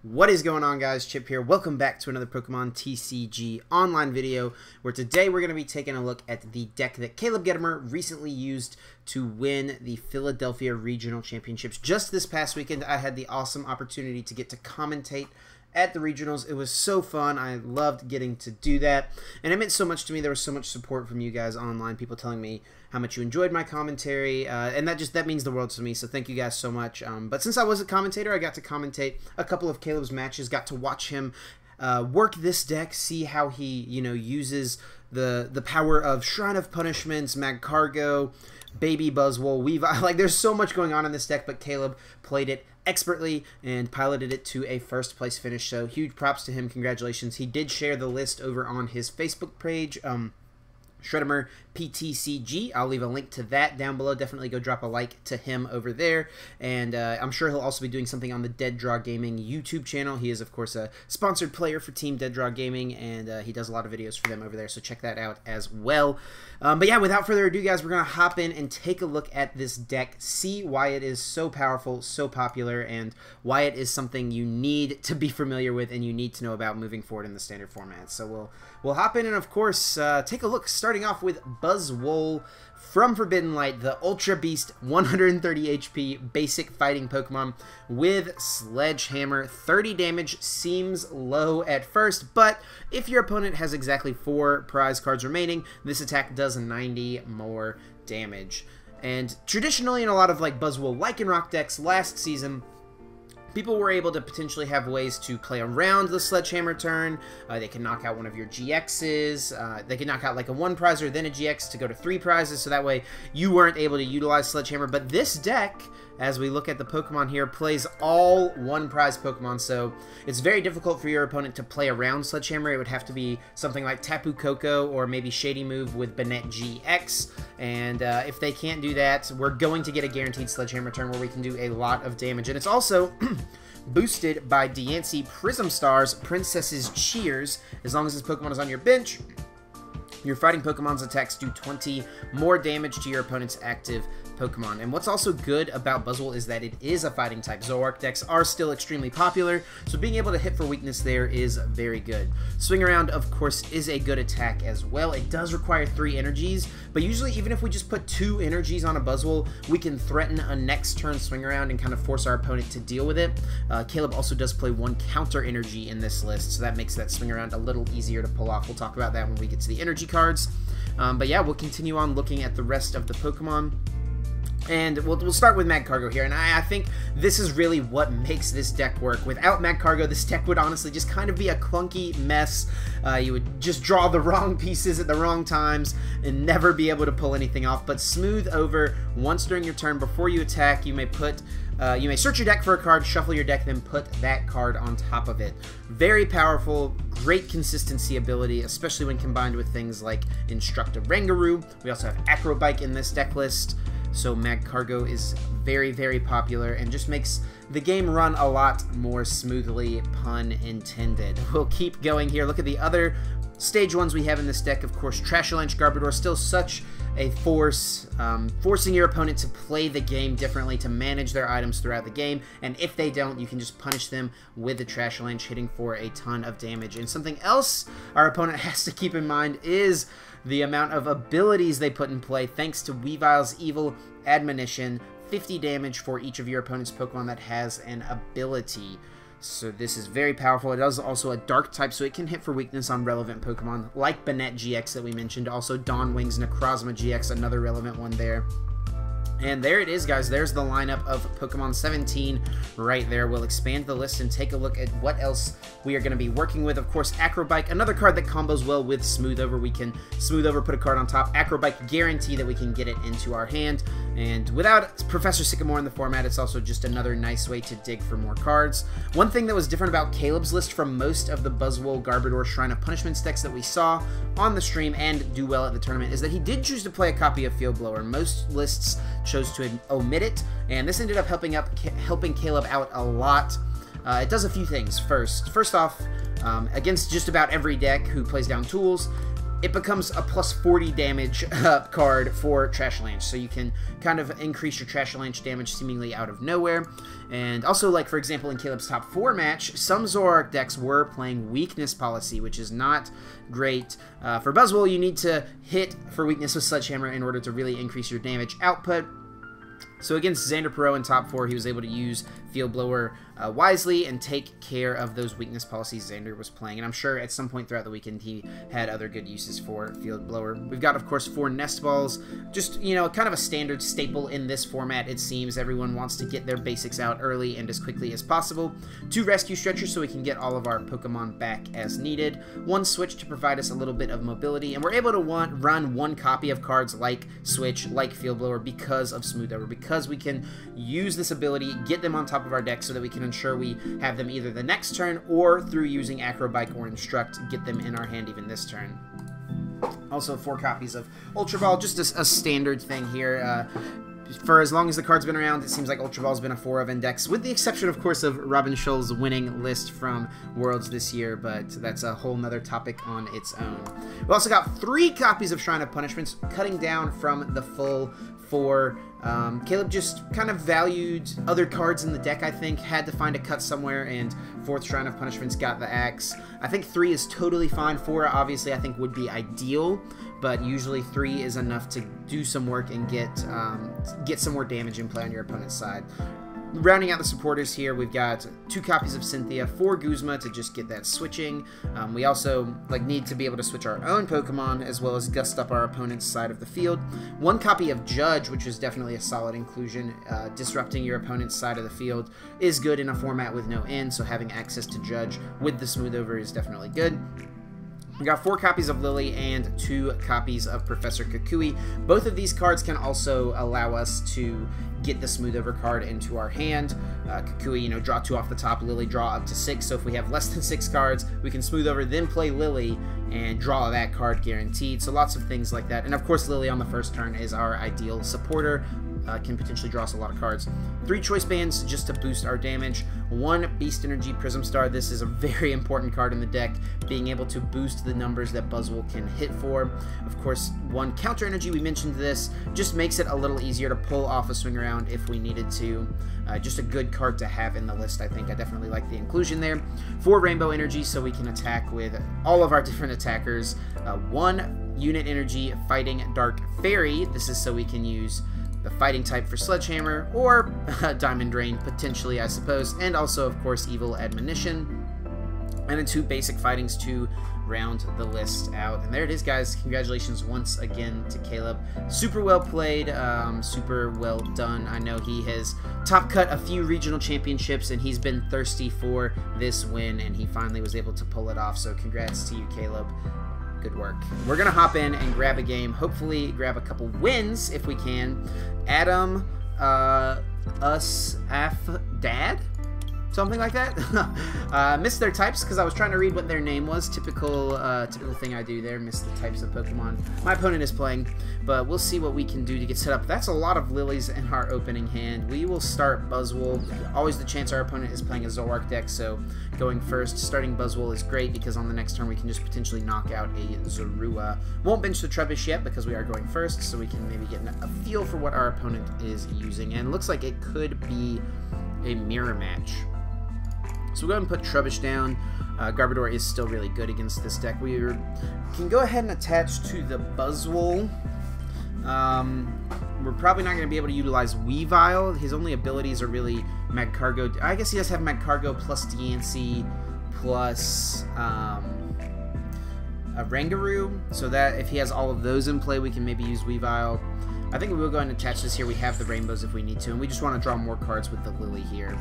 What is going on, guys? Chip here. Welcome back to another Pokemon TCG online video, where today we're going to be taking a look at the deck that Caleb Gettimer recently used to win the Philadelphia Regional Championships. Just this past weekend, I had the awesome opportunity to get to commentate at the regionals. It was so fun. I loved getting to do that, and it meant so much to me. There was so much support from you guys online, people telling me how much you enjoyed my commentary, and that means the world to me, so thank you guys so much. But since I was a commentator, I got to commentate a couple of Caleb's matches, got to watch him work this deck, see how he, uses the power of Shrine of Punishments, Magcargo, Baby Buzzwole, Weavile. Like, there's so much going on in this deck, but Caleb played it expertly and piloted it to a first place finish, so huge props to him. Congratulations. He did share the list over on his Facebook page, Shreddimer PTCG. I'll leave a link to that down below. Definitely go drop a like to him over there, and I'm sure he'll also be doing something on the Dead Draw Gaming YouTube channel. He is, of course, a sponsored player for Team Dead Draw Gaming, and he does a lot of videos for them over there, so check that out as well. But yeah, without further ado, guys, we're going to hop in and take a look at this deck, see why it is so powerful, so popular, and why it is something you need to be familiar with and you need to know about moving forward in the standard format. So we'll hop in and, of course, take a look, starting off with Buzzwole from Forbidden Light, the Ultra Beast 130 HP basic fighting Pokemon with Sledgehammer. 30 damage seems low at first, but if your opponent has exactly 4 prize cards remaining, this attack does 90 more damage. And traditionally in a lot of like Buzzwole Lycanroc decks last season, people were able to potentially have ways to play around the Sledgehammer turn. They can knock out one of your GXs. They can knock out like a 1 prizer, then a GX to go to 3 prizes, so that way you weren't able to utilize Sledgehammer. But this deck, as we look at the Pokemon here, plays all 1 prize Pokemon, so it's very difficult for your opponent to play around Sledgehammer. It would have to be something like Tapu Koko or maybe Shady Move with Banette GX, and if they can't do that, we're going to get a guaranteed Sledgehammer turn where we can do a lot of damage. And it's also boosted by Diancie Prism Star's Princess's Cheers. As long as this Pokemon is on your bench, your fighting Pokemon's attacks do 20 more damage to your opponent's active Pokemon. And what's also good about Buzzwole is that it is a fighting type. Zoroark decks are still extremely popular, so being able to hit for weakness there is very good. Swing Around, of course, is a good attack as well. It does require 3 energies, but usually even if we just put 2 energies on a Buzzwole, we can threaten a next turn Swing Around and kind of force our opponent to deal with it. Caleb also does play 1 Counter Energy in this list, so that makes that Swing Around a little easier to pull off. We'll talk about that when we get to the energy cards. But yeah, we'll continue on looking at the rest of the Pokemon. And we'll start with Magcargo here, and I think this is really what makes this deck work. Without Magcargo, this deck would honestly just kind of be a clunky mess. You would just draw the wrong pieces at the wrong times and never be able to pull anything off. But Smooth Over, once during your turn, before you attack, you may search your deck for a card, shuffle your deck, then put that card on top of it. Very powerful, great consistency ability, especially when combined with things like Instruct Oranguru. We also have Acro Bike in this deck list. So Magcargo is very, very popular and just makes the game run a lot more smoothly, pun intended. We'll keep going here. Look at the other stage 1s we have in this deck. Of course, Trashalanche Garbodor, still such a force, forcing your opponent to play the game differently, to manage their items throughout the game, and if they don't, you can just punish them with the Trashalanche, hitting for a ton of damage. And something else our opponent has to keep in mind is the amount of abilities they put in play, thanks to Weavile's Evil Admonition, 50 damage for each of your opponent's Pokemon that has an ability. So this is very powerful. It is also a dark type, so it can hit for weakness on relevant Pokemon, like Banette GX that we mentioned, also Dawn Wings Necrozma GX, another relevant one there. And there it is, guys. There's the lineup of Pokemon 17 right there. We'll expand the list and take a look at what else we are going to be working with. Of course, Acro Bike, another card that combos well with Smooth Over. We can Smooth Over, put a card on top. Acro Bike, guarantee that we can get it into our hand. And without Professor Sycamore in the format, it's also just another nice way to dig for more cards. One thing that was different about Caleb's list from most of the Buzzwole Garbodor Shrine of Punishment decks that we saw on the stream and do well at the tournament is that he did choose to play a copy of Field Blower. Most lists chose to omit it, and this ended up helping Caleb out a lot. It does a few things. First off, against just about every deck who plays down tools, it becomes a plus 40 damage card for Trash Lanch. So you can kind of increase your Trash Lanch damage seemingly out of nowhere. And also, like, for example, in Caleb's top 4 match, some Zoroark decks were playing Weakness Policy, which is not great. For Buzzwole, you need to hit for Weakness with Sledgehammer in order to really increase your damage output. So against Xander Perot in top 4, he was able to use Field Blower wisely and take care of those weakness policies Xander was playing. And I'm sure at some point throughout the weekend he had other good uses for Field Blower. We've got, of course, 4 Nest Balls. Just, you know, kind of a standard staple in this format, it seems. Everyone wants to get their basics out early and as quickly as possible. 2 Rescue Stretchers so we can get all of our Pokemon back as needed. 1 Switch to provide us a little bit of mobility. And we're able to run 1 copy of cards like Switch, like Field Blower, because of Smooth Over. Because we can use this ability, get them on top of our deck so that we can ensure we have them either the next turn or through using Acro Bike or Instruct, get them in our hand even this turn. Also 4 copies of Ultra Ball, just a standard thing here. For as long as the card's been around, it seems like Ultra Ball's been a 4 of index, with the exception, of course, of Robin Scholl's winning list from Worlds this year, but that's a whole nother topic on its own. We also got 3 copies of Shrine of Punishments, cutting down from the full 4. Caleb just kind of valued other cards in the deck, I think, had to find a cut somewhere, and 4th Shrine of Punishments got the axe. I think 3 is totally fine. 4, obviously, I think would be ideal, but usually 3 is enough to do some work and get some more damage in play on your opponent's side. Rounding out the supporters here, we've got 2 copies of Cynthia, 4 Guzma to just get that switching. We also need to be able to switch our own Pokemon as well as gust up our opponent's side of the field. 1 copy of Judge, which is definitely a solid inclusion. Disrupting your opponent's side of the field is good in a format with no end, so having access to Judge with the Smooth Over is definitely good. We got 4 copies of Lillie and 2 copies of Professor Kukui. Both of these cards can also allow us to get the Smooth Over card into our hand. Kukui, you know, draw 2 off the top, Lillie draw up to 6, so if we have less than 6 cards, we can Smooth Over, then play Lillie, and draw that card guaranteed. So lots of things like that. And of course, Lillie on the first turn is our ideal supporter. Can potentially draw us a lot of cards. 3 Choice Bands just to boost our damage. 1 Beast Energy Prism Star. This is a very important card in the deck, being able to boost the numbers that Buzzwole can hit for. Of course, 1 Counter Energy, we mentioned this, just makes it a little easier to pull off a swing around if we needed to. Just a good card to have in the list, I think. I definitely like the inclusion there. 4 Rainbow Energy, so we can attack with all of our different attackers. 1 Unit Energy Fighting Dark Fairy. This is so we can use the fighting type for Sledgehammer, or Diamond Drain, potentially, I suppose, and also, of course, Evil Admonition. And then 2 basic fightings to round the list out. And there it is, guys. Congratulations once again to Caleb. Super well played, super well done. I know he has top cut a few regional championships, and he's been thirsty for this win, and he finally was able to pull it off. So congrats to you, Caleb. Good work. We're going to hop in and grab a game, hopefully grab a couple wins if we can. Adam, Dad? Something like that. Missed their types because I was trying to read what their name was. Typical thing I do there. Miss the types of Pokemon my opponent is playing. But we'll see what we can do to get set up. That's a lot of Lilies in our opening hand. We will start Buzzwole. Always the chance our opponent is playing a Zoroark deck, so going first, starting Buzzwole is great because on the next turn we can just potentially knock out a Zorua. Won't bench the Trubbish yet because we are going first, so we can maybe get a feel for what our opponent is using. And it looks like it could be a mirror match. So we'll go ahead and put Trubbish down. Garbodor is still really good against this deck. We can go ahead and attach to the Buzzwole. We're probably not going to be able to utilize Weavile. His only abilities are really Magcargo. I guess he does have Magcargo plus Diancie plus Oranguru. So that if he has all of those in play, we can maybe use Weavile. I think we will go ahead and attach this here. We have the rainbows if we need to, and we just want to draw more cards with the Lillie here.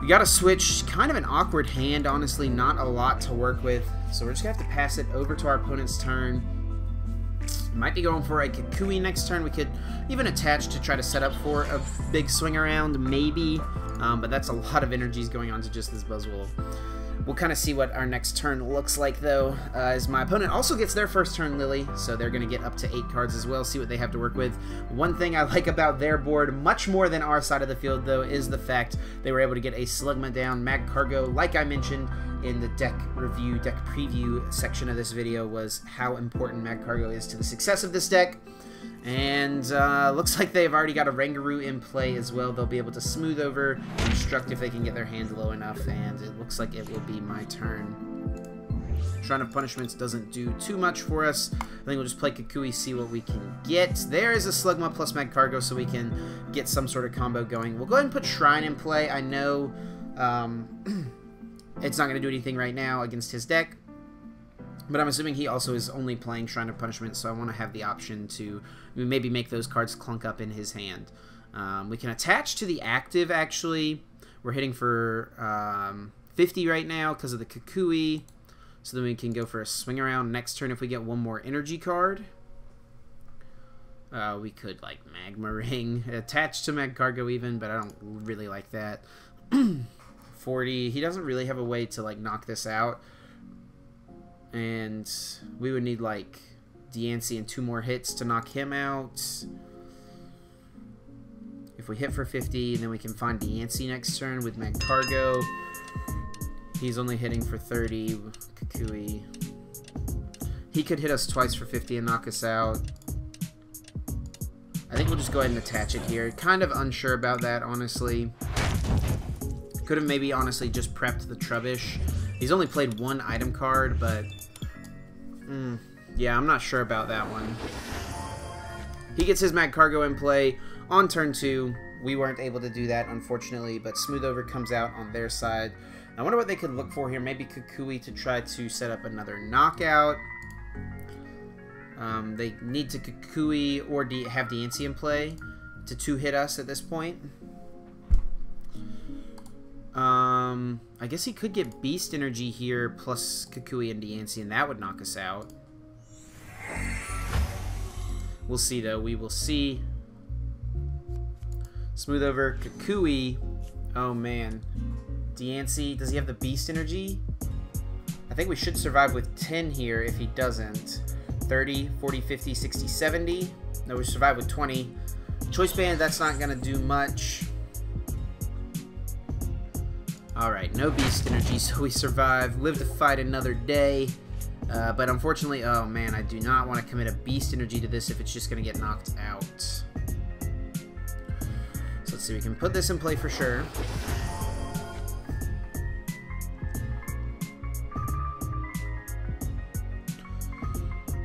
We got to switch. Kind of an awkward hand, honestly. Not a lot to work with. So we're just going to have to pass it over to our opponent's turn. Might be going for a Kukui next turn. We could even attach to try to set up for a big swing around, maybe. But that's a lot of energies going on to just this Buzzwole. We'll kind of see what our next turn looks like, though, as my opponent also gets their first turn Lillie, so they're going to get up to 8 cards as well, see what they have to work with. One thing I like about their board, much more than our side of the field, though, is the fact they were able to get a Slugma down. Magcargo, like I mentioned in the deck review, deck preview section of this video, was how important Magcargo is to the success of this deck. And looks like they've already got a Oranguru in play as well. They'll be able to smooth over, instruct if they can get their hand low enough, and it looks like it will be my turn. Shrine of Punishments doesn't do too much for us. I think we'll just play Kukui, see what we can get. There is a Slugma plus Magcargo, so we can get some sort of combo going. We'll go ahead and put Shrine in play. I know it's not going to do anything right now against his deck, but I'm assuming he also is only playing Shrine of Punishment, so I want to have the option to maybe make those cards clunk up in his hand. We can attach to the active, actually. We're hitting for 50 right now because of the Kukui, so then we can go for a swing around next turn if we get one more energy card. We could, like, Magma Ring, attach to Magcargo even, but I don't really like that. 40, he doesn't really have a way to, like, knock this out. And we would need, like, Diancie and 2 more hits to knock him out. If we hit for 50, then we can find Diancie next turn with Magcargo. He's only hitting for 30. Kukui. He could hit us twice for 50 and knock us out. I think we'll just go ahead and attach it here. Kind of unsure about that, honestly. Could have maybe, honestly, just prepped the Trubbish. He's only played 1 item card, but yeah, I'm not sure about that one. He gets his Magcargo in play on turn 2. We weren't able to do that, unfortunately, but Smooth Over comes out on their side. I wonder what they could look for here. Maybe Kukui to try to set up another knockout. They need to Kukui or have Diancie in play to 2-hit us at this point. I guess he could get Beast Energy here plus Kukui and Diancie, and that would knock us out. We'll see, though. We will see. Smooth Over, Kukui. Oh, man. Diancie, does he have the Beast Energy? I think we should survive with 10 here if he doesn't. 30, 40, 50, 60, 70. No, we survive with 20. Choice Band, that's not going to do much. Alright, no Beast Energy, so we survive. Live to fight another day. But unfortunately, oh man, I do not want to commit a Beast Energy to this if it's just going to get knocked out. So let's see, we can put this in play for sure.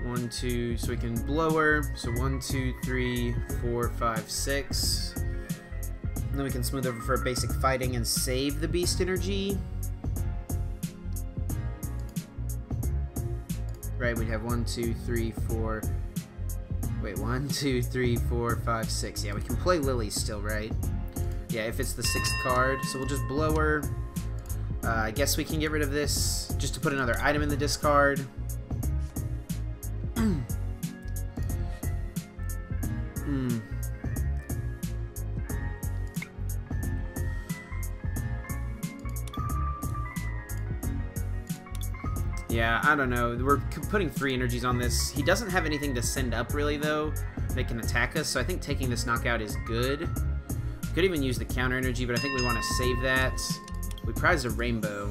One, two, so we can blower. So 1, 2, 3, 4, 5, 6. And then we can Smooth Over for a basic fighting and save the Beast Energy. Right, we'd have 1, 2, 3, 4. Wait, 1, 2, 3, 4, 5, 6. Yeah, we can play Lillie still, right? Yeah, if it's the 6th card. So we'll just blower. I guess we can get rid of this just to put another item in the discard. Yeah, I don't know. We're putting 3 energies on this. He doesn't have anything to send up, really, though. They can attack us, so I think taking this knockout is good. Could even use the Counter Energy, but I think we want to save that. We prize a Rainbow.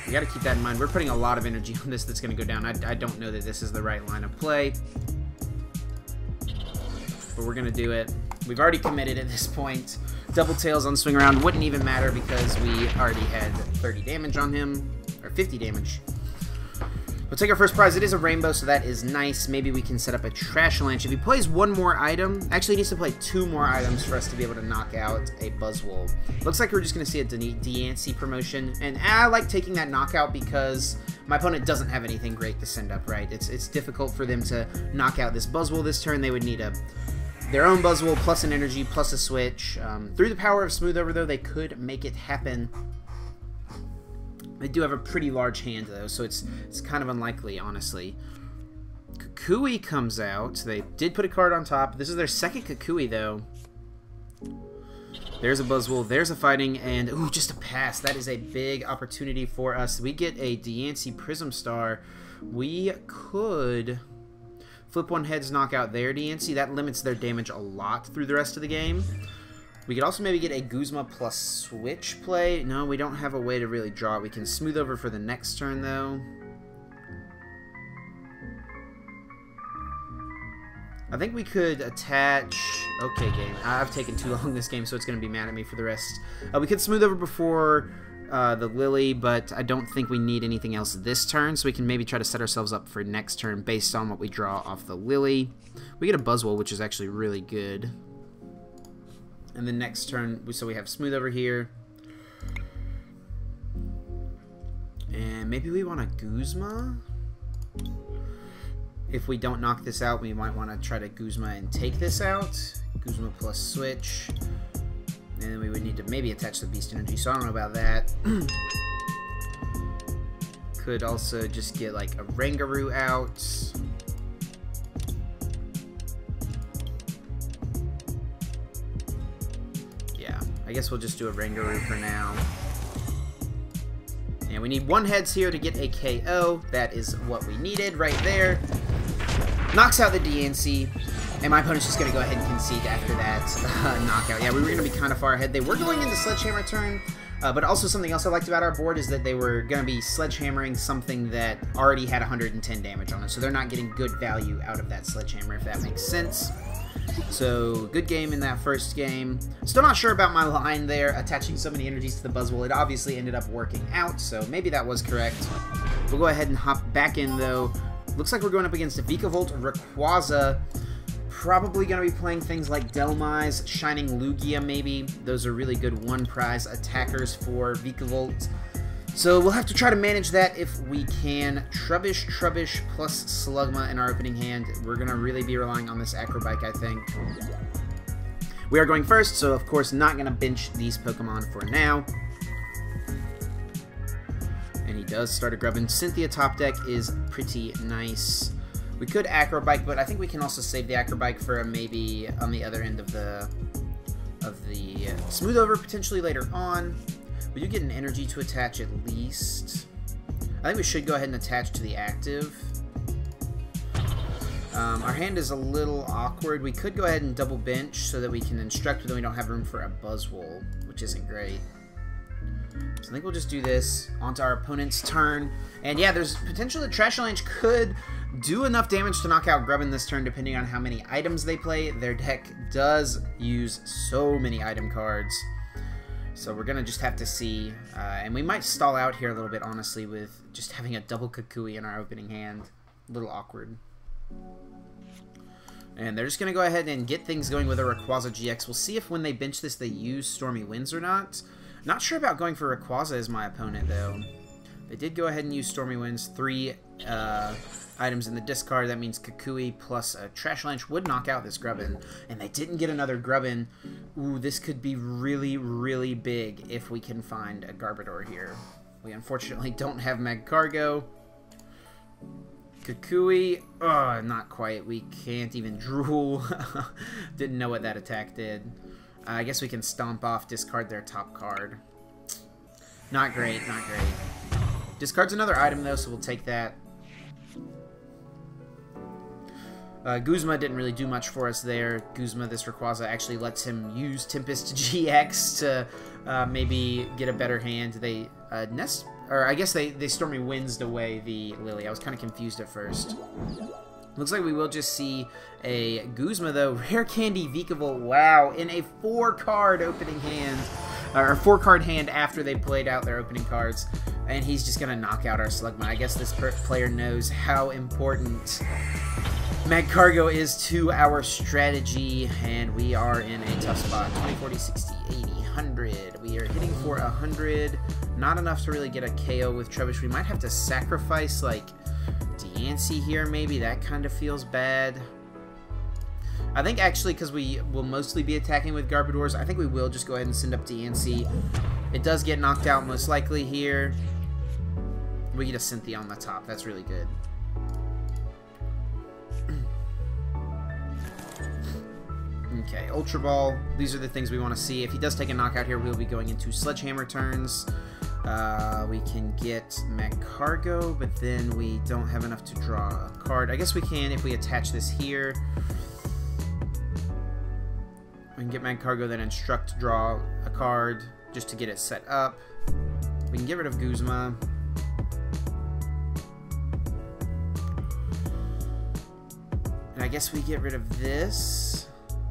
We got to keep that in mind. We're putting a lot of energy on this that's going to go down. I don't know that this is the right line of play, but we're going to do it. We've already committed at this point. Double Tails on Swing Around wouldn't even matter because we already had 30 damage on him, or 50 damage. We'll take our first prize. It is a Rainbow, so that is nice. Maybe we can set up a Trash Lunch. If he plays 1 more item, actually he needs to play 2 more items for us to be able to knock out a Buzzwole. Looks like we're just going to see a Diancie promotion, and I like taking that knockout because my opponent doesn't have anything great to send up, right? It's difficult for them to knock out this Buzzwole this turn. They would need their own Buzzwole plus an energy plus a switch. Through the power of Smooth Over, though, they could make it happen. They do have a pretty large hand, though, so it's kind of unlikely, honestly. Kukui comes out. They did put a card on top. This is their 2nd Kukui, though. There's a Buzzwole, there's a Fighting, and ooh, just a pass. That is a big opportunity for us. We get a Diancie Prism Star. We could flip one heads, knock out their Diancie. That limits their damage a lot through the rest of the game. We could also maybe get a Guzma plus switch play. No, we don't have a way to really draw it. We can smooth over for the next turn, though. I think we could attach... Okay, game. I've taken too long this game, so it's going to be mad at me for the rest. We could smooth over before the Lillie, but I don't think we need anything else this turn, so we can maybe try to set ourselves up for next turn based on what we draw off the Lillie. We get a Buzzwole, which is actually really good. And then next turn, so we have smooth over here. And maybe we want a Guzma? If we don't knock this out, we might want to try to Guzma and take this out. Guzma plus switch. And then we would need to maybe attach the Beast Energy, so I don't know about that. Could also just get like a Oranguru out. Yeah, I guess we'll just do a Oranguru for now. And we need one heads here to get a KO. That is what we needed right there. Knocks out the Diancie, and my opponent's just going to go ahead and concede after that knockout. Yeah, we were going to be kind of far ahead. They were going into Sledgehammer turn, but also something else I liked about our board is that they were going to be Sledgehammering something that already had 110 damage on it, so they're not getting good value out of that Sledgehammer, if that makes sense. So, good game in that first game. Still not sure about my line there, attaching so many energies to the Buzzwole. It obviously ended up working out, so maybe that was correct. We'll go ahead and hop back in, though. Looks like we're going up against a Vikavolt, Rayquaza. Probably going to be playing things like Delmise, Shining Lugia, maybe. Those are really good one-prize attackers for Vikavolt. So we'll have to try to manage that if we can. Trubbish plus Slugma in our opening hand. We're going to really be relying on this Acro Bike, I think. We are going first, so of course not going to bench these Pokemon for now. And he does start a Grubbin. Cynthia top deck is pretty nice. We could Acro Bike, but I think we can also save the Acro Bike for a maybe on the other end of the smooth over potentially later on. We do get an energy to attach at least. I think we should go ahead and attach to the active. Our hand is a little awkward. We could go ahead and double bench so that we can instruct, but then we don't have room for a Buzzwole, which isn't great. So I think we'll just do this onto our opponent's turn. And yeah, there's potential that Trash Lynch could do enough damage to knock out Grubbin this turn, depending on how many items they play. Their deck does use so many item cards. So we're going to just have to see. And we might stall out here a little bit, honestly, with just having a double Kukui in our opening hand. A little awkward. And they're just going to go ahead and get things going with a Rayquaza GX. We'll see if when they bench this they use Stormy Winds or not. Not sure about going for Rayquaza as my opponent, though. They did go ahead and use Stormy Winds. 3 items in the discard. That means Kukui plus a Trash Lynch would knock out this Grubbin. And they didn't get another Grubbin. Ooh, this could be really, really big if we can find a Garbodor here. We unfortunately don't have Magcargo. Kukui, not quite. We can't even drool. Didn't know what that attack did. I guess we can stomp off, discard their top card. Not great, not great. Discards another item, though, so we'll take that. Guzma didn't really do much for us there. Guzma, this Rayquaza, actually lets him use Tempest GX to maybe get a better hand. They I guess they Stormy Winds away the Lillie. I was kind of confused at first. Looks like we will just see a Guzma, though. Rare Candy Vikavolt, wow, in a 4-card opening hand, or 4-card hand after they played out their opening cards, and he's just going to knock out our Slugma. I guess this player knows how important Magcargo is to our strategy, and we are in a tough spot. 20, 40, 60, 80, 100. We are hitting for 100. Not enough to really get a KO with Trubbish. We might have to sacrifice, like, Diancie here, maybe. That kind of feels bad. I think, actually, because we will mostly be attacking with Garbodors, I think we will just go ahead and send up Diancie. It does get knocked out most likely here. We get a Cynthia on the top. That's really good. Okay, Ultra Ball. These are the things we want to see. If he does take a knockout here, we'll be going into Sledgehammer turns. We can get Magcargo, but then we don't have enough to draw a card. I guess we can if we attach this here. We can get Magcargo, then instruct to draw a card just to get it set up. We can get rid of Guzma. And I guess we get rid of this.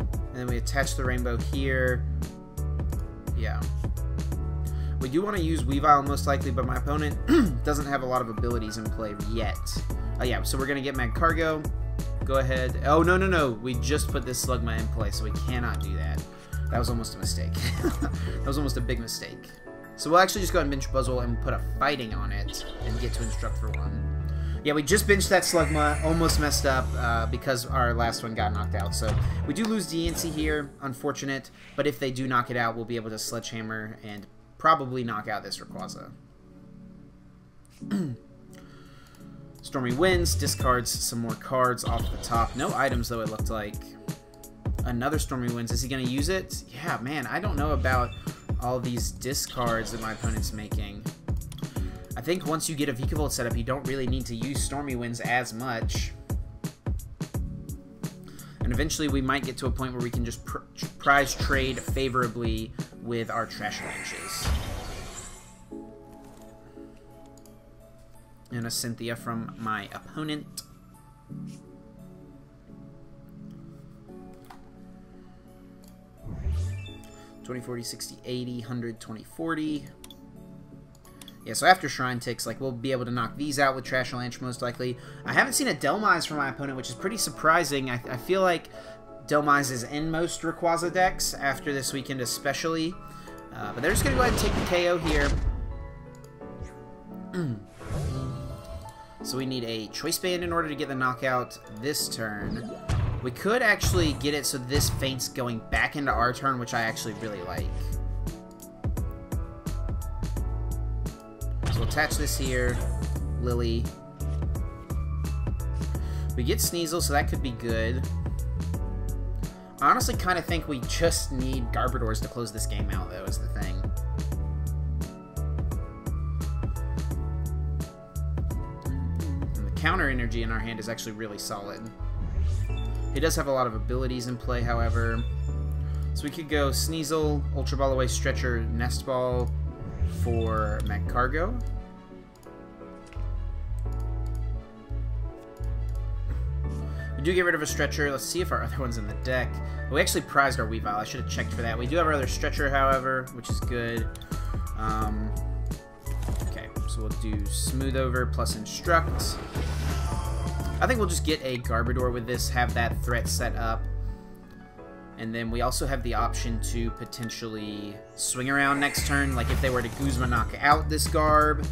And then we attach the rainbow here. Yeah. We do want to use Weavile most likely, but my opponent doesn't have a lot of abilities in play yet. Yeah, so we're going to get Magcargo. Go ahead. Oh, no, no, no. We just put this Slugma in play, so we cannot do that. That was almost a mistake. That was almost a big mistake. So we'll actually just go ahead and bench Buzzwole and put a Fighting on it and get to instruct for 1. Yeah, we just benched that Slugma, almost messed up because our last one got knocked out. So we do lose Diancie here, unfortunate. But if they do knock it out, we'll be able to Sledgehammer and probably knock out this Rayquaza. Stormy Winds, discards some more cards off the top. No items, though, it looked like. Another Stormy Winds. Is he going to use it? Yeah, man, I don't know about all these discards that my opponent's making. I think once you get a Vikavolt set up, you don't really need to use Stormy Winds as much. And eventually we might get to a point where we can just prize trade favorably with our Trash Launches. And a Cynthia from my opponent. $20, $40, $60, $80, $100, $20, $40. Yeah, so after Shrine ticks, like, we'll be able to knock these out with Trash Launch most likely. I haven't seen a Delmise from my opponent, which is pretty surprising. I feel like Delmise is in most Rayquaza decks after this weekend especially. But they're just going to go ahead and take the KO here. So we need a Choice Band in order to get the knockout this turn. We could actually get it so this faints going back into our turn, which I actually really like. So we'll attach this here. Lillie. We get Sneasel, so that could be good. I honestly kind of think we just need Garbodors to close this game out, though, is the thing. And the Counter Energy in our hand is actually really solid. He does have a lot of abilities in play, however. So we could go Sneasel, Ultra Ball away, Stretcher, Nest Ball for Magcargo. We do get rid of a Stretcher. Let's see if our other one's in the deck. We actually prized our Weavile. I should have checked for that. We do have our other Stretcher, however, which is good. Okay, so we'll do Smooth Over plus Instruct. I think we'll just get a Garbodor with this, have that threat set up. And then we also have the option to potentially swing around next turn. Like if they were to Guzma knock out this Garb.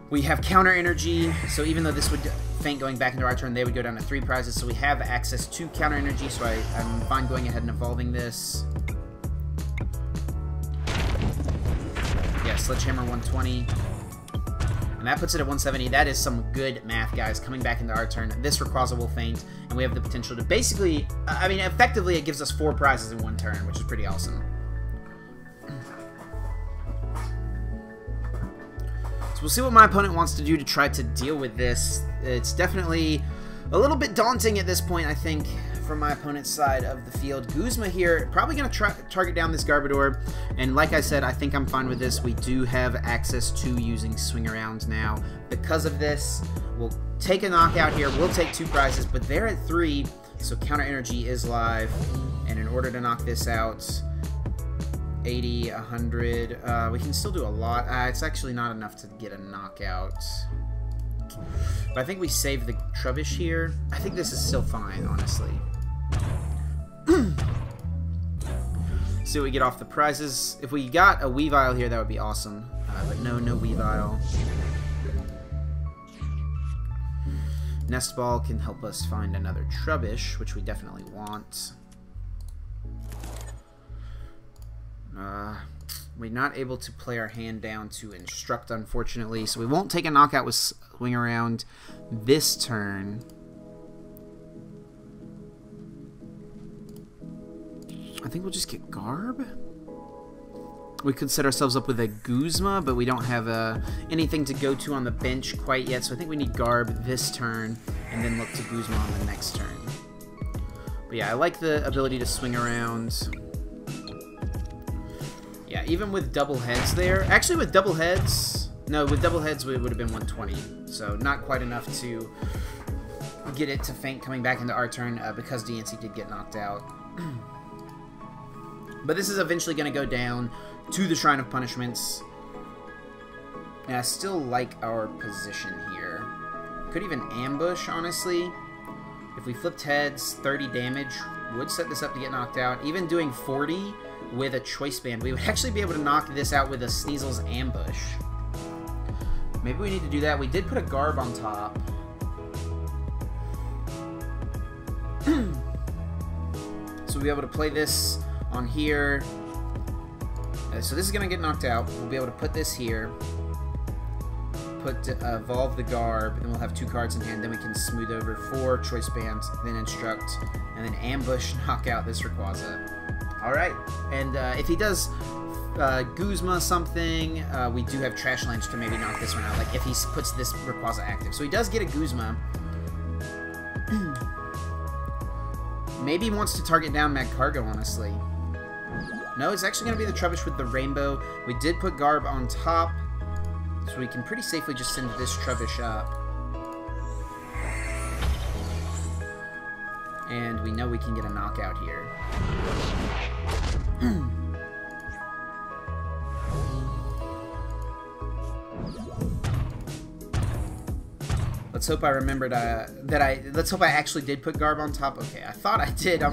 We have Counter Energy, so even though this would faint going back into our turn, they would go down to 3 prizes. So we have access to Counter Energy, so I'm fine going ahead and evolving this. Yeah, Sledgehammer 120. And that puts it at 170. That is some good math, guys. Coming back into our turn, this Rayquaza will faint, and we have the potential to basically, I mean, effectively it gives us 4 prizes in one turn, which is pretty awesome. So we'll see what my opponent wants to do to try to deal with this. It's definitely a little bit daunting at this point, I think, from my opponent's side of the field. Guzma here, probably going to target down this Garbodor, and like I said, I think I'm fine with this. We do have access to using Swing Around now. Because of this, we'll take a knockout here. We'll take 2 prizes, but they're at 3, so Counter Energy is live, and in order to knock this out, 80, 100, we can still do a lot. It's actually not enough to get a knockout. But I think we save the Trubbish here. I think this is still fine, honestly. See what we get off the prizes. If we got a Weavile here, that would be awesome. But no Weavile. Nest Ball can help us find another Trubbish, which we definitely want. We're not able to play our hand down to Instruct, unfortunately, so we won't take a knockout with Swing Around this turn. I think we'll just get Garb. We could set ourselves up with a Guzma, but we don't have anything to go to on the bench quite yet, so I think we need Garb this turn, and then look to Guzma on the next turn. But yeah, I like the ability to swing around. Yeah, even with double heads there. Actually, with double heads... No, with double heads, it would have been 120. So, not quite enough to get it to faint coming back into our turn because Diancie did get knocked out. But this is eventually going to go down to the Shrine of Punishments. And I still like our position here. Could even ambush, honestly. If we flipped heads, 30 damage would set this up to get knocked out. Even doing 40 with a Choice Band, we would actually be able to knock this out with a Sneasel's Ambush. Maybe we need to do that. We did put a Garb on top. So we'll be able to play this on here. So this is going to get knocked out. We'll be able to put this here. Put Evolve the Garb, and we'll have 2 cards in hand. Then we can smooth over 4 Choice Bands, then Instruct, and then Ambush, knock out this Rayquaza. Alright, and if he does Guzma something, we do have Trash Lance to maybe knock this one out, like if he puts this Rayquaza active. So he does get a Guzma. Maybe he wants to target down Magcargo, honestly. No, it's actually going to be the Trubbish with the Rainbow. We did put Garb on top, so we can pretty safely just send this Trubbish up. And we know we can get a knockout here. Let's hope I remembered let's hope I actually did put Garb on top. Okay, I thought I did. I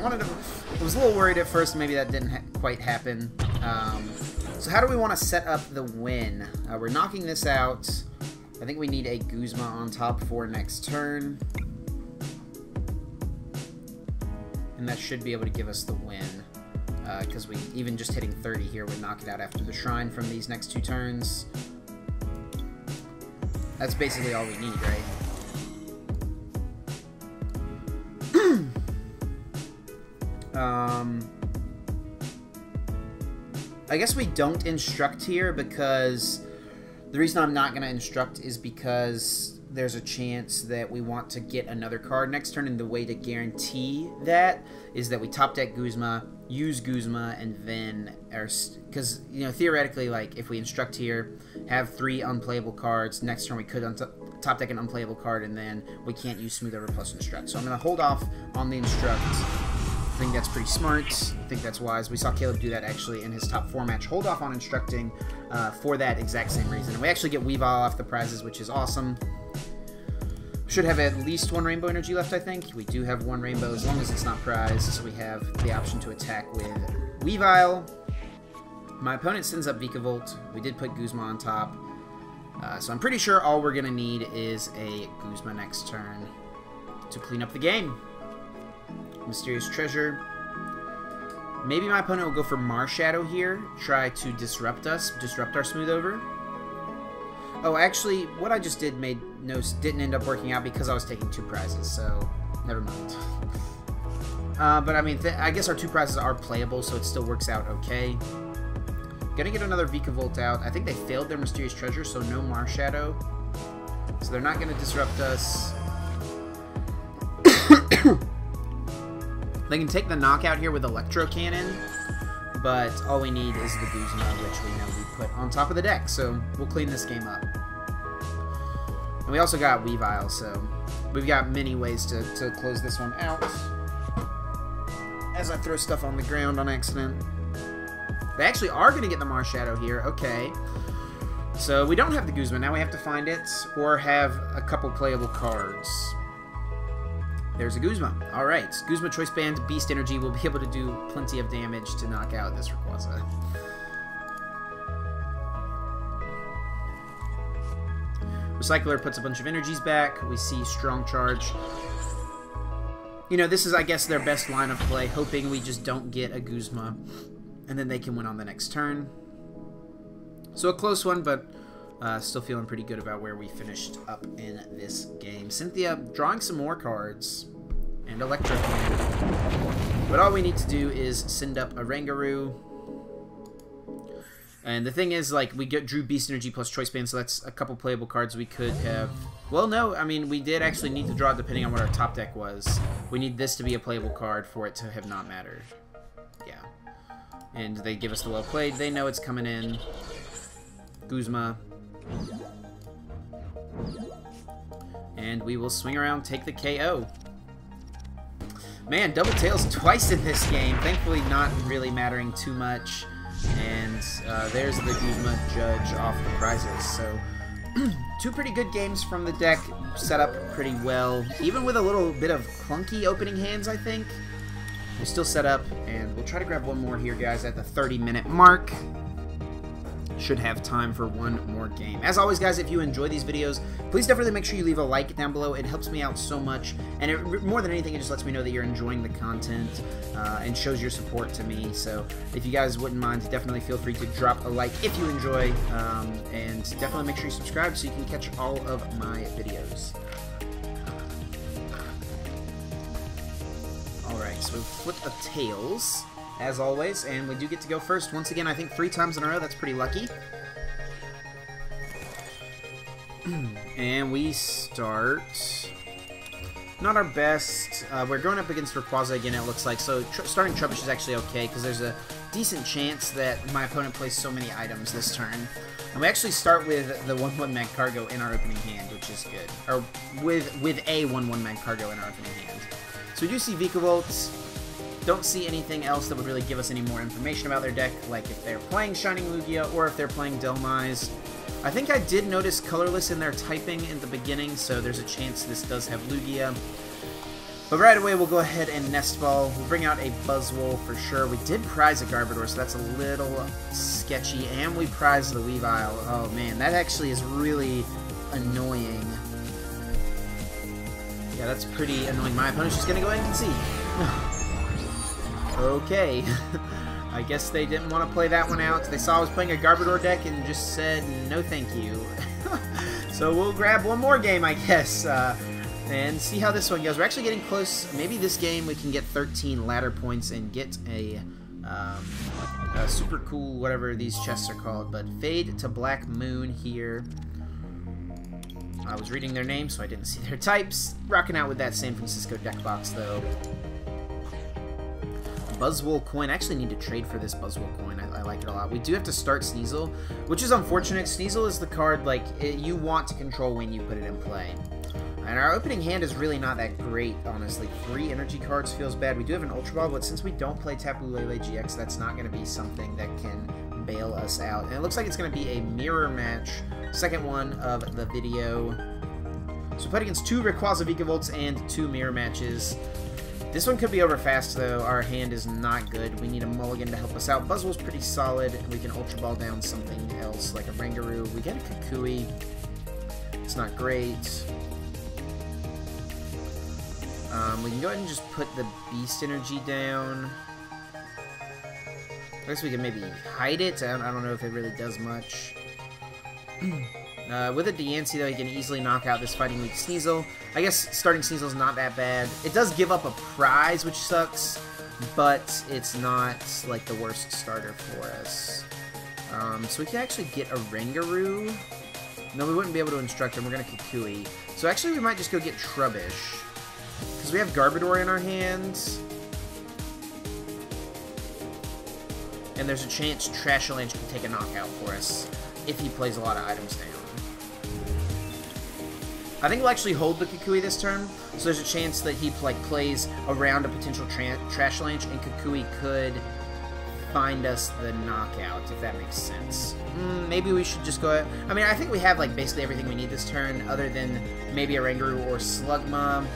was a little worried at first. Maybe that didn't quite happen. So how do we want to set up the win? We're knocking this out. I think we need a Guzma on top for next turn. And that should be able to give us the win. Because we even just hitting 30 here would knock it out after the Shrine from these next 2 turns. That's basically all we need, right? I guess we don't instruct here because the reason I'm not going to instruct is because there's a chance that we want to get another card next turn, and the way to guarantee that is that we top deck Guzma, use Guzma, and then because, you know, theoretically, like, if we instruct here, have 3 unplayable cards, next turn we could top deck an unplayable card, and then we can't use Smooth Over plus Instruct. So I'm going to hold off on the Instruct. I think that's pretty smart. I think that's wise. We saw Caleb do that actually in his top 4 match. Hold off on instructing for that exact same reason. And we actually get Weavile off the prizes, which is awesome. Should have at least 1 Rainbow Energy left, I think. We do have 1 Rainbow as long as it's not prized. So we have the option to attack with Weavile. My opponent sends up Vikavolt. We did put Guzma on top. So I'm pretty sure all we're going to need is a Guzma next turn to clean up the game. Mysterious Treasure. Maybe my opponent will go for Marshadow here, try to disrupt us, disrupt our Smooth Over. Oh, actually, what I just did didn't end up working out because I was taking 2 prizes, so never mind. But I mean, I guess our 2 prizes are playable, so it still works out okay. Gonna get another Vikavolt out. I think they failed their Mysterious Treasure, so no Marshadow. So they're not gonna disrupt us. They can take the knockout here with Electro Cannon, but all we need is the Guzma, which we know we put on top of the deck, so we'll clean this game up. And we also got Weavile, so we've got many ways to close this one out. As I throw stuff on the ground on accident. They actually are going to get the Marshadow here, okay. So we don't have the Guzma, now we have to find it, or have a couple playable cards. There's a Guzma. Alright, Guzma Choice Band, Beast Energy will be able to do plenty of damage to knock out this Rayquaza. Recycler puts a bunch of energies back. We see Strong Charge. You know, this is, I guess, their best line of play, hoping we just don't get a Guzma, and then they can win on the next turn. So a close one, but still feeling pretty good about where we finished up in this game. Cynthia drawing some more cards. And Electro Cannon. But all we need to do is send up Oranguru. And the thing is, like, we drew Beast Energy plus Choice Band, so that's a couple playable cards we could have. Well, no, I mean, we did actually need to draw it depending on what our top deck was. We need this to be a playable card for it to have not mattered. Yeah. And they give us the well played. They know it's coming in. Guzma. And we will swing around, take the KO. Man, double tails twice in this game. Thankfully, not really mattering too much. And there's the Guzma Judge off the prizes. So, two pretty good games from the deck, set up pretty well. Even with a little bit of clunky opening hands, I think. We still set up, and we'll try to grab one more here, guys, at the 30-minute mark. Should have time for one more game. As always, guys, if you enjoy these videos, please definitely make sure you leave a like down below. It helps me out so much, and more than anything, it just lets me know that you're enjoying the content and shows your support to me. So if you guys wouldn't mind, definitely feel free to drop a like if you enjoy, and definitely make sure you subscribe so you can catch all of my videos. Alright, so we flip the tails, as always, and we do get to go first. Once again, I think 3 times in a row. That's pretty lucky. And we start... not our best. We're going up against Rayquaza again, it looks like. So starting Trubbish is actually okay, because there's a decent chance that my opponent plays so many items this turn. And we actually start with the 1-1 Magcargo in our opening hand, which is good. Or with a 1-1 Magcargo in our opening hand. So we do see Vikavolt. Don't see anything else that would really give us any more information about their deck, like if they're playing Shining Lugia or if they're playing Delmise. I think I did notice colorless in their typing in the beginning, so there's a chance this does have Lugia. But right away, we'll go ahead and Nest Ball. We'll bring out a Buzzwole for sure. We did prize a Garbodor, so that's a little sketchy. And we prize the Weavile. Oh man, that actually is really annoying. Yeah, that's pretty annoying. My opponent's just going to go ahead and concede. Okay. I guess they didn't want to play that one out. They saw I was playing a Garbodor deck and just said, no thank you. So we'll grab one more game, I guess, and see how this one goes. We're actually getting close. Maybe this game we can get 13 ladder points and get a super cool, whatever these chests are called. But Fade to Black Moon here. I was reading their name, so I didn't see their types. Rocking out with that San Francisco deck box, though. Buzzwole coin. I actually need to trade for this Buzzwole coin. I like it a lot. We do have to start Sneasel, which is unfortunate. Sneasel is the card like you want to control when you put it in play. And our opening hand is really not that great, honestly. 3 energy cards feels bad. We do have an Ultra Ball, but since we don't play Tapu Lele GX, that's not going to be something that can bail us out. And it looks like it's going to be a mirror match. Second one of the video. So we played against 2 Rayquaza Vikavolts and 2 mirror matches. This one could be over fast, though. Our hand is not good. We need a mulligan to help us out. Buzzwole's pretty solid. We can Ultra Ball down something else, like a Oranguru. We get a Kukui. It's not great. We can go ahead and just put the Beast Energy down. I guess we can maybe hide it. I don't know if it really does much. With a Diancie, though, he can easily knock out this Fighting Weak Sneasel. I guess starting Sneasel is not that bad. It does give up a prize, which sucks, but it's not, like, the worst starter for us. So we can actually get a Oranguru. No, we wouldn't be able to instruct him. We're going to Kukui. So actually, we might just go get Trubbish, because we have Garbodor in our hands. And there's a chance Trashalanche can take a knockout for us if he plays a lot of items down. I think we'll actually hold the Kukui this turn, so there's a chance that he plays around a potential Trashalanche, and Kukui could find us the knockout, if that makes sense. Maybe we should just go ahead. I mean, I think we have like basically everything we need this turn, other than maybe a Oranguru or Slugma.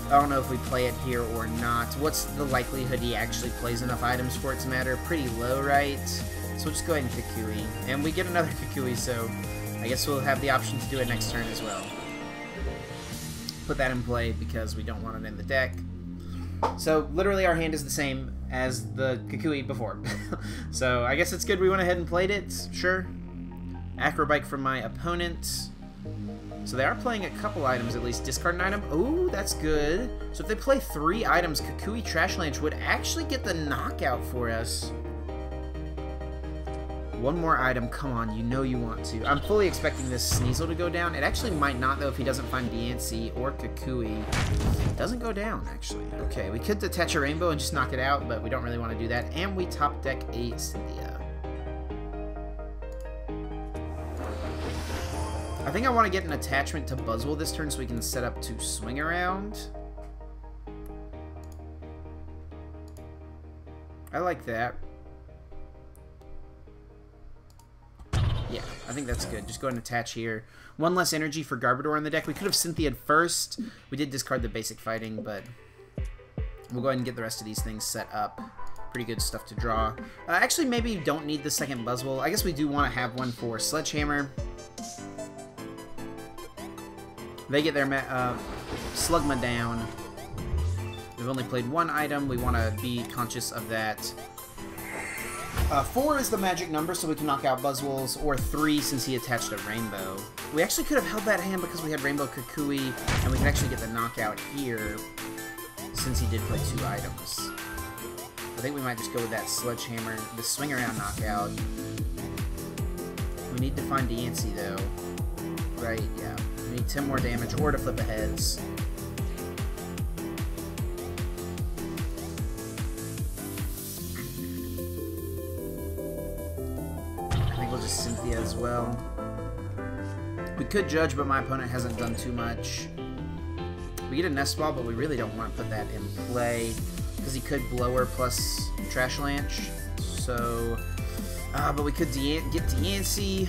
I don't know if we play it here or not. What's the likelihood he actually plays enough items for it to matter? Pretty low, right? So we'll just go ahead and Kukui. And we get another Kukui, so I guess we'll have the option to do it next turn as well. Put that in play because we don't want it in the deck. So literally our hand is the same as the Kukui before. So I guess it's good we went ahead and played it. Sure. Acro Bike from my opponent. So they are playing a couple items at least. Discard an item. Ooh, that's good. So if they play 3 items, Kukui Trashlanch would actually get the knockout for us. One more item. Come on, you know you want to. I'm fully expecting this Sneasel to go down. It actually might not, though, if he doesn't find Diancie or Kukui. It doesn't go down, actually. Okay, we could attach a rainbow and just knock it out, but we don't really want to do that. And we top deck a Cynthia. I think I want to get an attachment to Buzzwole this turn so we can set up to swing around. I like that. Yeah, I think that's good. Just go ahead and attach here. 1 less energy for Garbodor on the deck. We could have Cynthia'd first. We did discard the basic fighting, but we'll go ahead and get the rest of these things set up. Pretty good stuff to draw. Actually, maybe you don't need the second Buzzwole. I guess we do want to have one for Sledgehammer. They get their Slugma down. We've only played 1 item. We want to be conscious of that. 4 is the magic number, so we can knock out Buzzwoles, or 3 since he attached a rainbow. We actually could have held that hand because we had Rainbow Kukui, and we could actually get the knockout here since he did play 2 items. I think we might just go with that Sledgehammer, the swing around knockout. We need to find Diancie though. Right, yeah. We need 10 more damage or to flip a heads. Cynthia as well. We could Judge, but my opponent hasn't done too much. We get a Nest Ball, but we really don't want to put that in play because he could Blower plus Trashlanch. So, but we could get Diancie.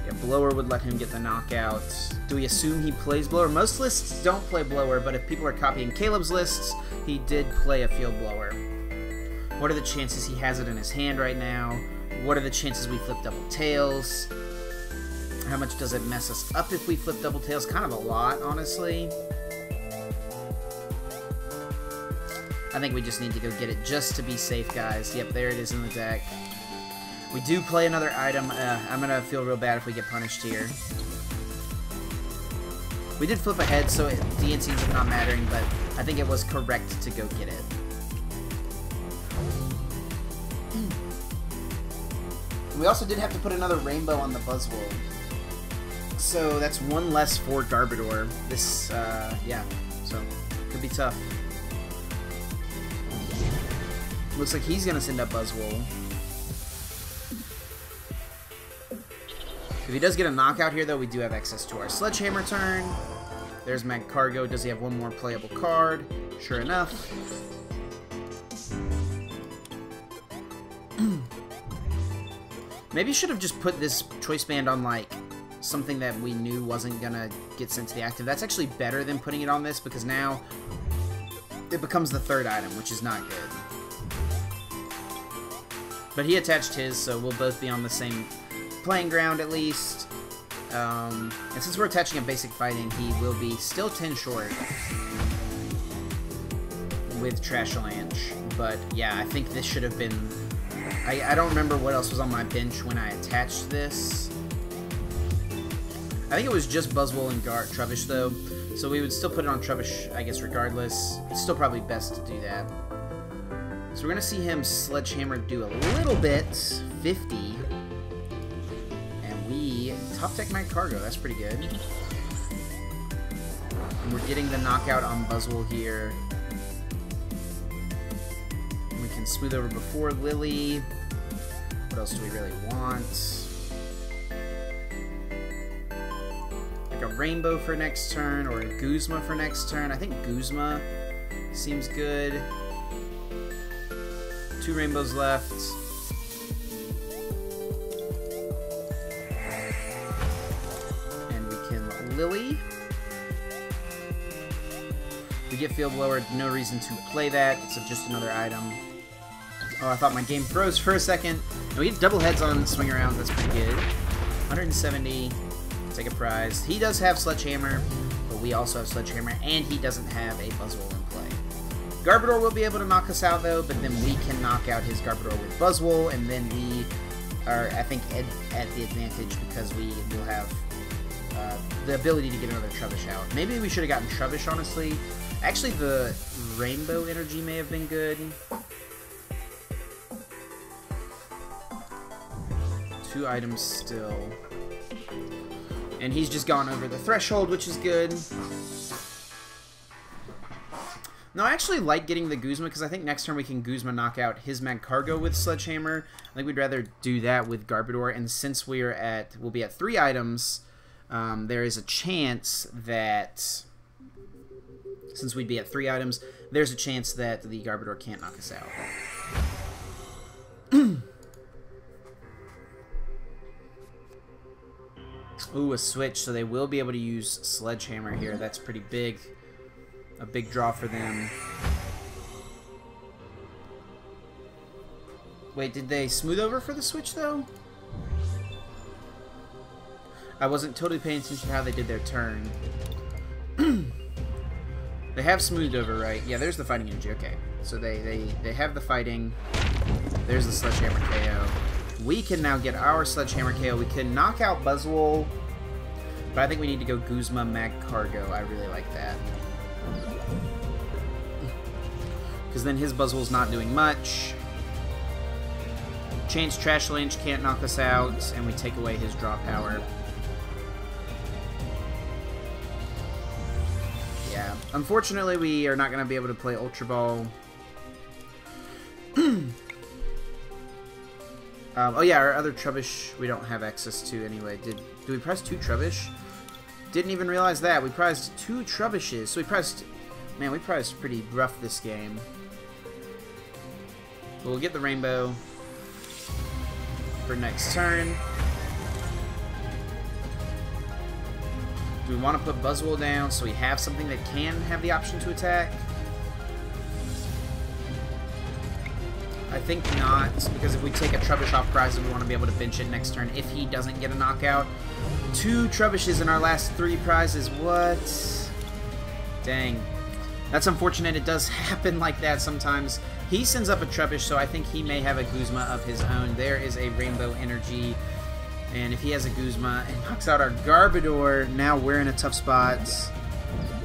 Yeah, Blower would let him get the knockout. Do we assume he plays Blower? Most lists don't play Blower, but if people are copying Caleb's lists, he did play a Field Blower. What are the chances he has it in his hand right now? What are the chances we flip double tails? How much does it mess us up if we flip double tails? Kind of a lot, honestly. I think we just need to go get it just to be safe, guys. Yep, there it is in the deck. We do play another item. I'm going to feel real bad if we get punished here. We did flip ahead, so Diancie is not mattering, but I think it was correct to go get it. We also did have to put another rainbow on the Buzzwole. So that's 1 less for Garbodor. This, yeah, so could be tough. Looks like he's gonna send up Buzzwole. If he does get a knockout here, though, we do have access to our Sledgehammer turn. There's Magcargo. Does he have 1 more playable card? Sure enough. Maybe you should have just put this choice band on, like, something that we knew wasn't gonna get sent to the active. That's actually better than putting it on this, because now it becomes the 3rd item, which is not good. But he attached his, so we'll both be on the same playing ground, at least. And since we're attaching a basic fighting, he will be still 10 short with Trashlanch. But, yeah, I think this should have been... I don't remember what else was on my bench when I attached this. I think it was just Buzzwole and Trubbish, though. So we would still put it on Trubbish, I guess, regardless. It's still probably best to do that. So we're going to see him Sledgehammer do a little bit. 50. And we top deck Magcargo. That's pretty good. And we're getting the knockout on Buzzwole here. We can smooth over before Lillie. What else do we really want? Like a rainbow for next turn, or a Guzma for next turn. I think Guzma seems good. 2 rainbows left. And we can Lillie. We get Field Blower, no reason to play that. It's just another item. Oh, I thought my game froze for a second. And we get double heads on swing around. That's pretty good. 170. Take a prize. He does have Sledgehammer, but we also have Sledgehammer, and he doesn't have a Buzzwole in play. Garbodor will be able to knock us out, though, but then we can knock out his Garbodor with Buzzwole, and then we are, I think, at the advantage because we will have the ability to get another Trubbish out. Maybe we should have gotten Trubbish, honestly. Actually, the Rainbow Energy may have been good. 2 items still. And he's just gone over the threshold, which is good. No, I actually like getting the Guzma because I think next turn we can Guzma knock out his Magcargo with Sledgehammer. I think we'd rather do that with Garbodor. And since we'll be at 3 items, there is a chance that, since we'd be at 3 items, there's a chance that the Garbodor can't knock us out. Ooh, a switch, so they will be able to use Sledgehammer here. That's pretty big. A big draw for them. Wait, did they smooth over for the switch, though? I wasn't totally paying attention to how they did their turn. They have smoothed over, right? Yeah, there's the Fighting Energy. Okay. So they have the Fighting. There's the Sledgehammer KO. We can now get our Sledgehammer KO. We can knock out Buzzwole, but I think we need to go Guzma Magcargo. I really like that. Because then his Buzzwole's not doing much. Chain's Trash Lynch can't knock us out, and we take away his draw power. Yeah. Unfortunately, we are not going to be able to play Ultra Ball. Oh yeah, our other Trubbish we don't have access to anyway. Did we prize 2 Trubbish? Didn't even realize that. We prized 2 Trubbishes. So we prized... Man, we prized pretty rough this game. But we'll get the Rainbow for next turn. Do we want to put Buzzwole down so we have something that can have the option to attack? I think not, because if we take a Trubbish off prizes, we want to be able to bench it next turn if he doesn't get a knockout. 2 Trubbishes in our last 3 prizes. What? Dang. That's unfortunate. It does happen like that sometimes. He sends up a Trubbish, so I think he may have a Guzma of his own. There is a Rainbow Energy. And if he has a Guzma and knocks out our Garbodor, now we're in a tough spot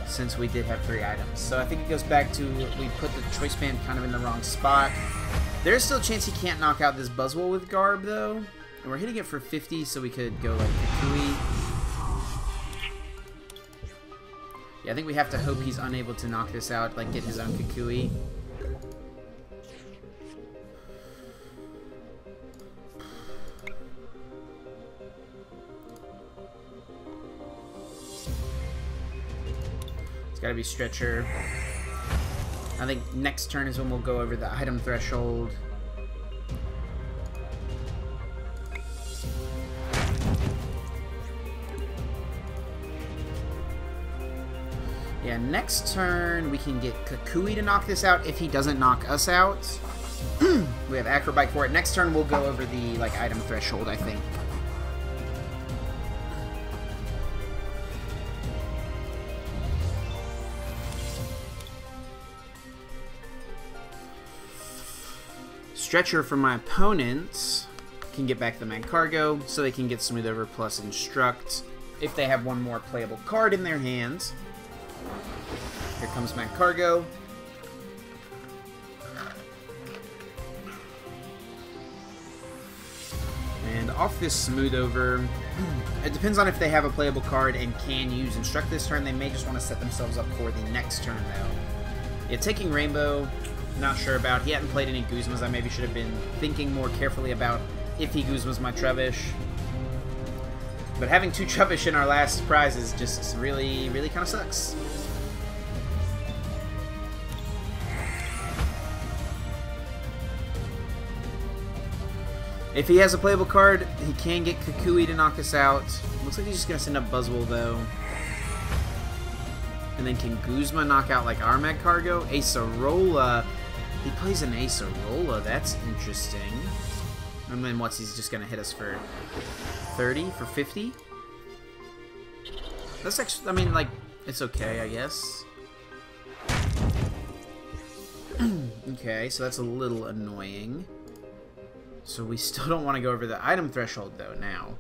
since we did have 3 items. So I think it goes back to we put the Choice Band kind of in the wrong spot. There's still a chance he can't knock out this Buzzwole with Garb, though. And we're hitting it for 50, so we could go like Kukui. Yeah, I think we have to hope he's unable to knock this out, like get his own Kukui. It's gotta be Stretcher. I think next turn is when we'll go over the item threshold. Yeah, next turn we can get Kukui to knock this out if he doesn't knock us out. We have Acro Bike for it. Next turn we'll go over the item threshold, I think. Stretcher from my opponents can get back the Magcargo, so they can get Smooth Over plus Instruct if they have one more playable card in their hands. Here comes Magcargo. And off this Smooth Over, it depends on if they have a playable card and can use Instruct this turn. They may just want to set themselves up for the next turn, though. Yeah, taking Rainbow, not sure about. He hadn't played any Guzmas. I maybe should have been thinking more carefully about if he Guzmas my Trubbish. But having 2 Trubbish in our last prizes just really, really kind of sucks. If he has a playable card, he can get Kukui to knock us out. Looks like he's just going to send up Buzzwole, though. And then can Guzma knock out our Magcargo? Acerola. He plays an Acerola. That's interesting. And then he's just going to hit us for 30, for 50? That's actually, I mean, it's okay, I guess. Okay, so that's a little annoying. So we still don't want to go over the item threshold, though, now.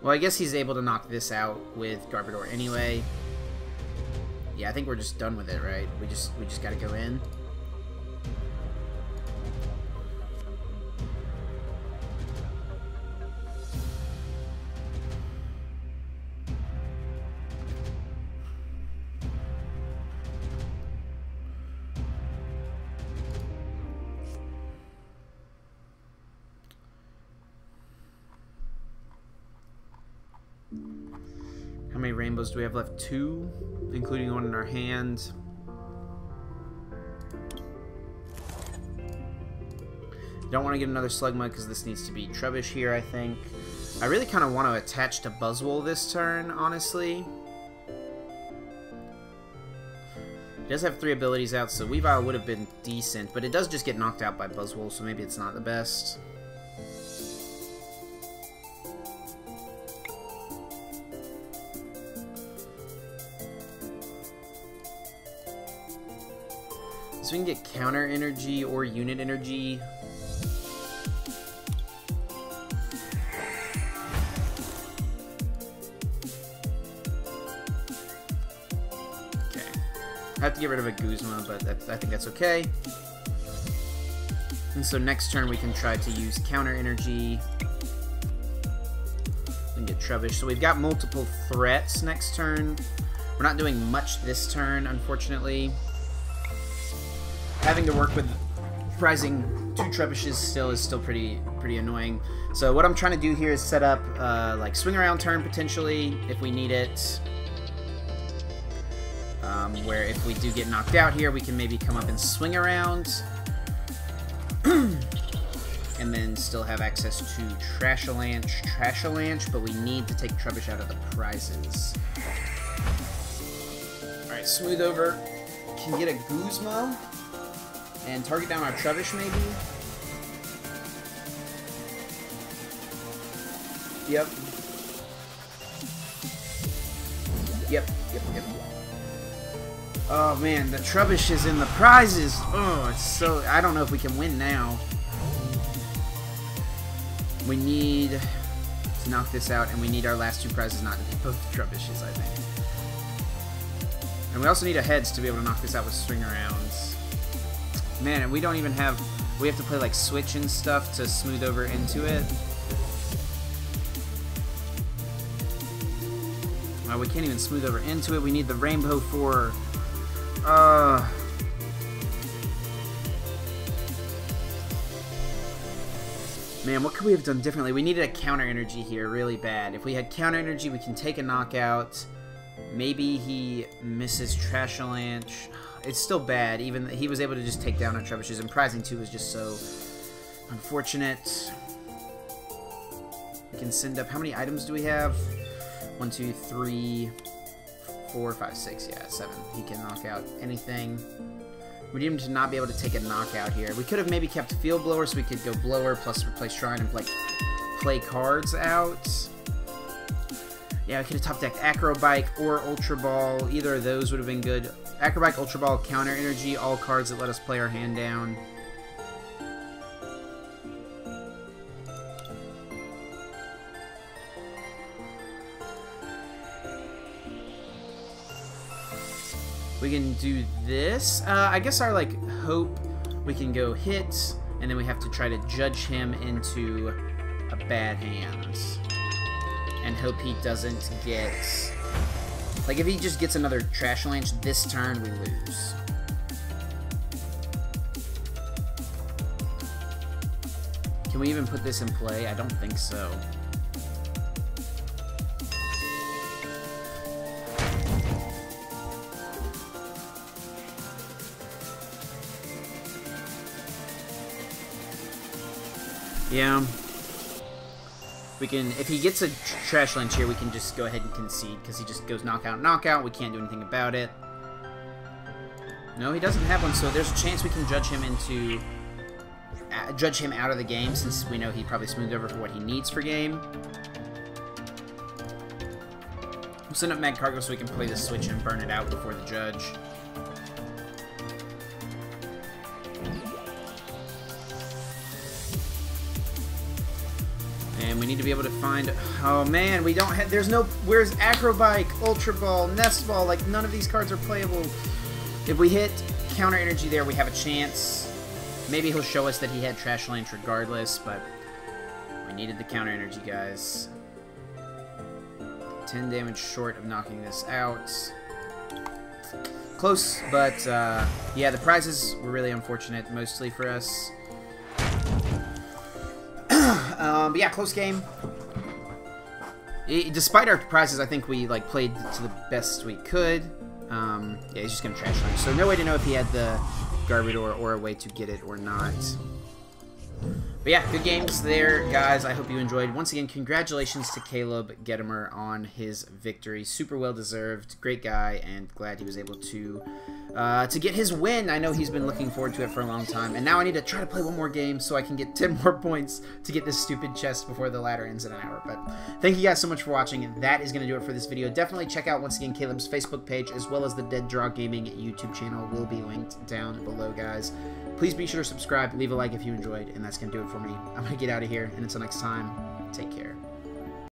Well, I guess he's able to knock this out with Garbodor anyway. Yeah, I think we're just done with it, right? We just gotta go in. How many rainbows do we have left? 2, including one in our hand. Don't want to get another Slugma because this needs to be Trubbish here, I think. I really kind of want to attach to Buzzwole this turn, honestly. It does have 3 abilities out, so Weavile would have been decent, but it does just get knocked out by Buzzwole, so maybe it's not the best. So we can get Counter Energy or Unit Energy. Okay. I have to get rid of a Guzma, but I think that's okay. And so next turn we can try to use Counter Energy. We can get Trubbish. So we've got multiple threats next turn. We're not doing much this turn, unfortunately. Having to work with prizing 2 Trubbishes is still pretty annoying. So what I'm trying to do here is set up like swing around turn potentially if we need it. Where if we do get knocked out here, we can maybe come up and swing around, and then still have access to Trashalanche, but we need to take Trubbish out of the prizes. All right, smooth over. Can get a Guzma. And target down our Trubbish, maybe? Yep. Yep. Oh, man, the Trubbish is in the prizes. Oh, it's so... I don't know if we can win now. We need to knock this out, and we need our last 2 prizes not to be both Trubbishes, I think. And we also need a Heads to be able to knock this out with swing arounds. Man, and we don't even have... We have to play, like, Switch and stuff to smooth over into it. We can't even smooth over into it. We need the Rainbow for... Man, what could we have done differently? We needed a Counter Energy here really bad. If we had Counter Energy, we can take a knockout. Maybe he misses Trashalanche. It's still bad. Even he was able to just take down our Trubbishes, and prizing 2 was just so unfortunate. We can send up... How many items do we have? 1, 2, 3, 4, 5, 6. Yeah, 7. He can knock out anything. We need him to not be able to take a knockout here. We could have maybe kept Field Blower so we could go Blower plus replace Shrine and play cards out. Yeah, we could have top decked Acro Bike or Ultra Ball. Either of those would have been good. Acro Bike, Ultra Ball, Counter Energy, all cards that let us play our hand down. We can do this. I guess our hope we can go hit, and then we have to try to judge him into a bad hand. And hope he doesn't get... Like, if he just gets another Trashalanche this turn, we lose. Can we even put this in play? I don't think so. Yeah. We can, if he gets a Trashalanche here, we can just go ahead and concede, because he just goes knockout, knockout. We can't do anything about it. No, he doesn't have one, so there's a chance we can judge him out of the game, since we know he probably smoothed over for what he needs for game. We'll send up Magcargo so we can play the Switch and burn it out before the judge. and we need to be able to find... Oh, man, we don't have... There's no... Where's Acro Bike, Ultra Ball, Nest Ball? Like, none of these cards are playable. If we hit Counter Energy there, we have a chance. Maybe he'll show us that he had Trash Lance regardless, but we needed the Counter Energy, guys. 10 damage short of knocking this out. Close, but yeah, the prizes were really unfortunate, mostly for us. But yeah, close game. Despite our prizes, I think we like played to the best we could. Yeah, he's just gonna trash line. So no way to know if he had the Garbodor or a way to get it or not. But yeah, good games there, guys. I hope you enjoyed. Once again, congratulations to Caleb Gedimer on his victory. Super well deserved. Great guy, and glad he was able to get his win. I know he's been looking forward to it for a long time, and now I need to try to play one more game so I can get 10 more points to get this stupid chest before the ladder ends in an hour. But thank you guys so much for watching. That is going to do it for this video. Definitely check out, once again, Caleb's Facebook page, as well as the Dead Draw Gaming YouTube channel will be linked down below, guys. Please be sure to subscribe, leave a like if you enjoyed, and that's going to do it for me. I'm going to get out of here, and until next time, take care.